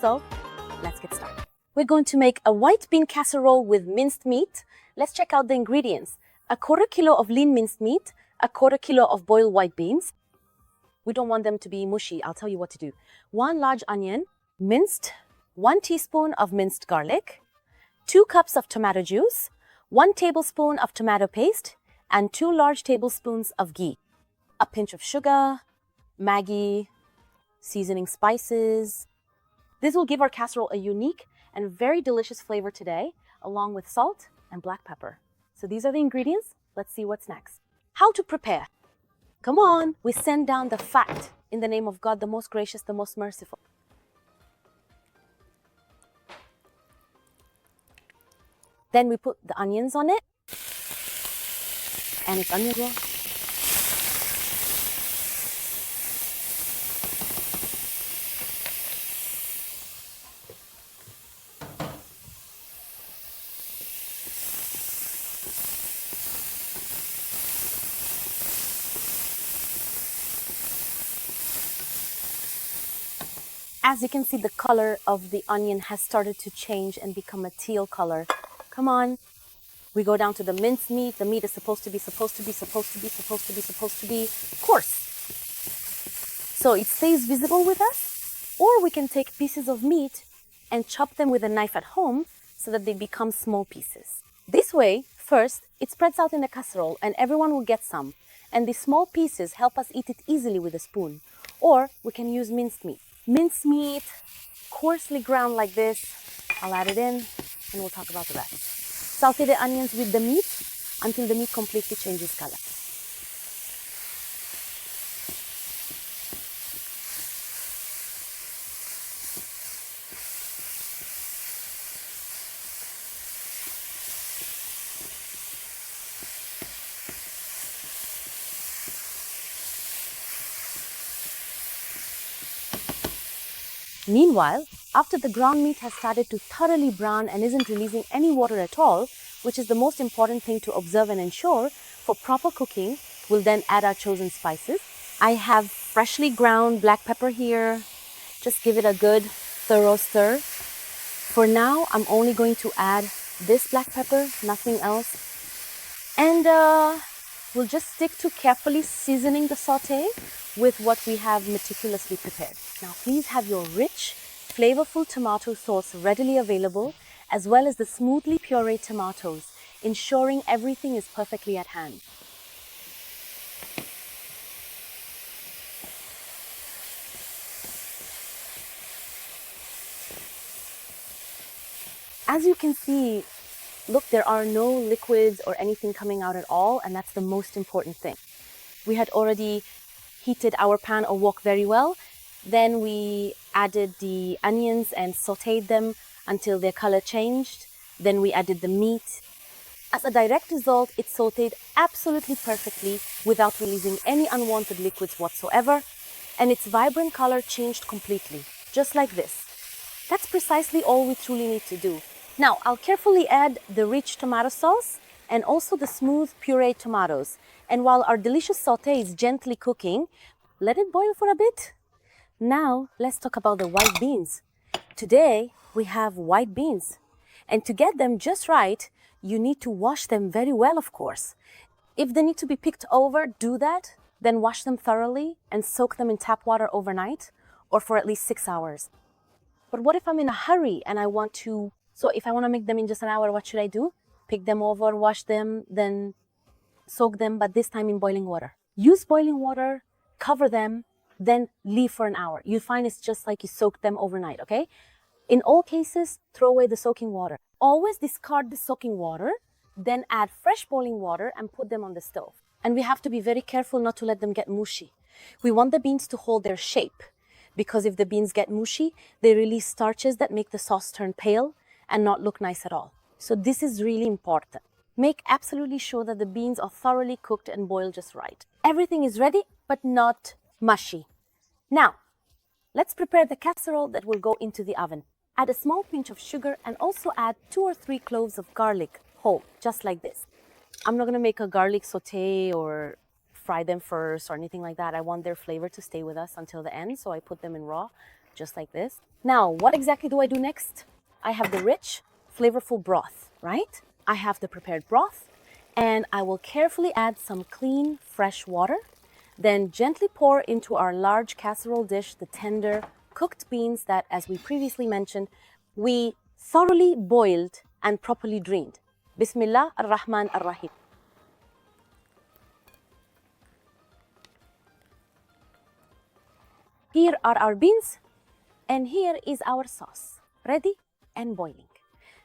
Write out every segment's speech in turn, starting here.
So let's get started. We're going to make a white bean casserole with minced meat. Let's check out the ingredients. 1/4 kilo of lean minced meat, 1/4 kilo of boiled white beans. We don't want them to be mushy. I'll tell you what to do. 1 large onion, minced, 1 teaspoon of minced garlic, 2 cups of tomato juice, 1 tablespoon of tomato paste, and 2 large tablespoons of ghee. A pinch of sugar, Maggi, seasoning spices. This will give our casserole a unique and very delicious flavor today, along with salt and black pepper. So these are the ingredients. Let's see what's next. How to prepare. Come on, we send down the fat in the name of God, the most gracious, the most merciful. Then we put the onions on it, and it's onion roll. As you can see, the color of the onion has started to change and become a teal color. Come on. We go down to the minced meat. The meat is supposed to be, coarse. So it stays visible with us, or we can take pieces of meat and chop them with a knife at home so that they become small pieces. This way, first, it spreads out in a casserole and everyone will get some. And the small pieces help us eat it easily with a spoon. Or we can use minced meat. Minced meat, coarsely ground like this. I'll add it in and we'll talk about the rest. Saute the onions with the meat until the meat completely changes color. Meanwhile, after the ground meat has started to thoroughly brown and isn't releasing any water at all, which is the most important thing to observe and ensure for proper cooking, we'll then add our chosen spices. I have freshly ground black pepper here. Just give it a good thorough stir. For now, I'm only going to add this black pepper, nothing else. And we'll just stick to carefully seasoning the saute with what we have meticulously prepared. Now, please have your rich, flavorful tomato sauce readily available, as well as the smoothly pureed tomatoes, ensuring everything is perfectly at hand. As you can see, look, there are no liquids or anything coming out at all, and that's the most important thing. We had already heated our pan or wok very well. Then we added the onions and sauteed them until their color changed. Then we added the meat. As a direct result, it sauteed absolutely perfectly without releasing any unwanted liquids whatsoever. And its vibrant color changed completely, just like this. That's precisely all we truly need to do. Now, I'll carefully add the rich tomato sauce and also the smooth pureed tomatoes. And while our delicious saute is gently cooking, let it boil for a bit. Now, let's talk about the white beans. Today, we have white beans. And to get them just right, you need to wash them very well, of course. If they need to be picked over, do that. Then wash them thoroughly and soak them in tap water overnight or for at least 6 hours. But what if I'm in a hurry and I want to... So if I want to make them in just an hour, what should I do? Pick them over, wash them, then soak them, but this time in boiling water. Use boiling water, cover them, then leave for an hour. You'll find it's just like you soaked them overnight, okay? In all cases, throw away the soaking water. Always discard the soaking water, then add fresh boiling water and put them on the stove. And we have to be very careful not to let them get mushy. We want the beans to hold their shape, because if the beans get mushy, they release starches that make the sauce turn pale and not look nice at all. So this is really important. Make absolutely sure that the beans are thoroughly cooked and boiled just right. Everything is ready, but not mushy. Now, let's prepare the casserole that will go into the oven. Add a small pinch of sugar and also add 2 or 3 cloves of garlic, whole, just like this. I'm not gonna make a garlic saute or fry them first or anything like that. I want their flavor to stay with us until the end, so I put them in raw. just like this. Now, what exactly do I do next? I have the rich, flavorful broth, right? I have the prepared broth, and I will carefully add some clean, fresh water, then gently pour into our large casserole dish the tender, cooked beans that, as we previously mentioned, we thoroughly boiled and properly drained. Bismillah ar-Rahman ar-Rahim. Here are our beans, and here is our sauce, ready and boiling.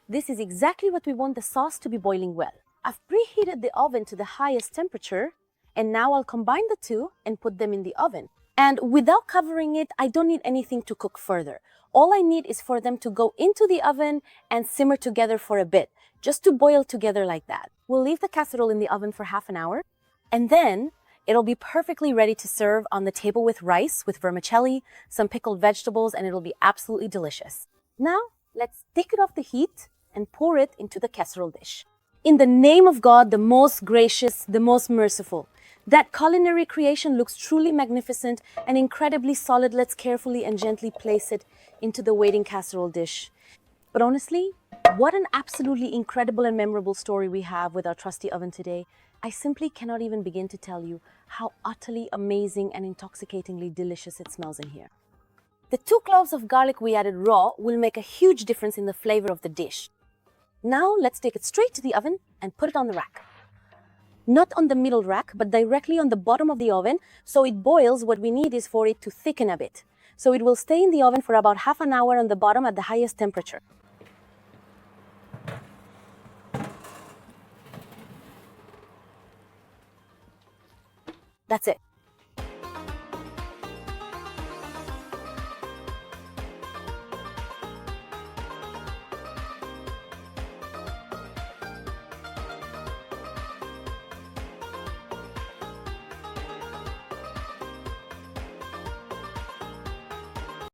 This is exactly what we want the sauce to be boiling well. I've preheated the oven to the highest temperature, and now I'll combine the two and put them in the oven. And without covering it, I don't need anything to cook further. All I need is for them to go into the oven and simmer together for a bit, just to boil together like that. We'll leave the casserole in the oven for half an hour, and then it'll be perfectly ready to serve on the table with rice, with vermicelli, some pickled vegetables, and it'll be absolutely delicious. Now, let's take it off the heat and pour it into the casserole dish. In the name of God, the most gracious, the most merciful. That culinary creation looks truly magnificent and incredibly solid. Let's carefully and gently place it into the waiting casserole dish. But honestly, what an absolutely incredible and memorable story we have with our trusty oven today. I simply cannot even begin to tell you how utterly amazing and intoxicatingly delicious it smells in here. The 2 cloves of garlic we added raw will make a huge difference in the flavor of the dish. Now let's take it straight to the oven and put it on the rack. Not on the middle rack, but directly on the bottom of the oven, so it boils. What we need is for it to thicken a bit. So it will stay in the oven for about half an hour on the bottom at the highest temperature. That's it.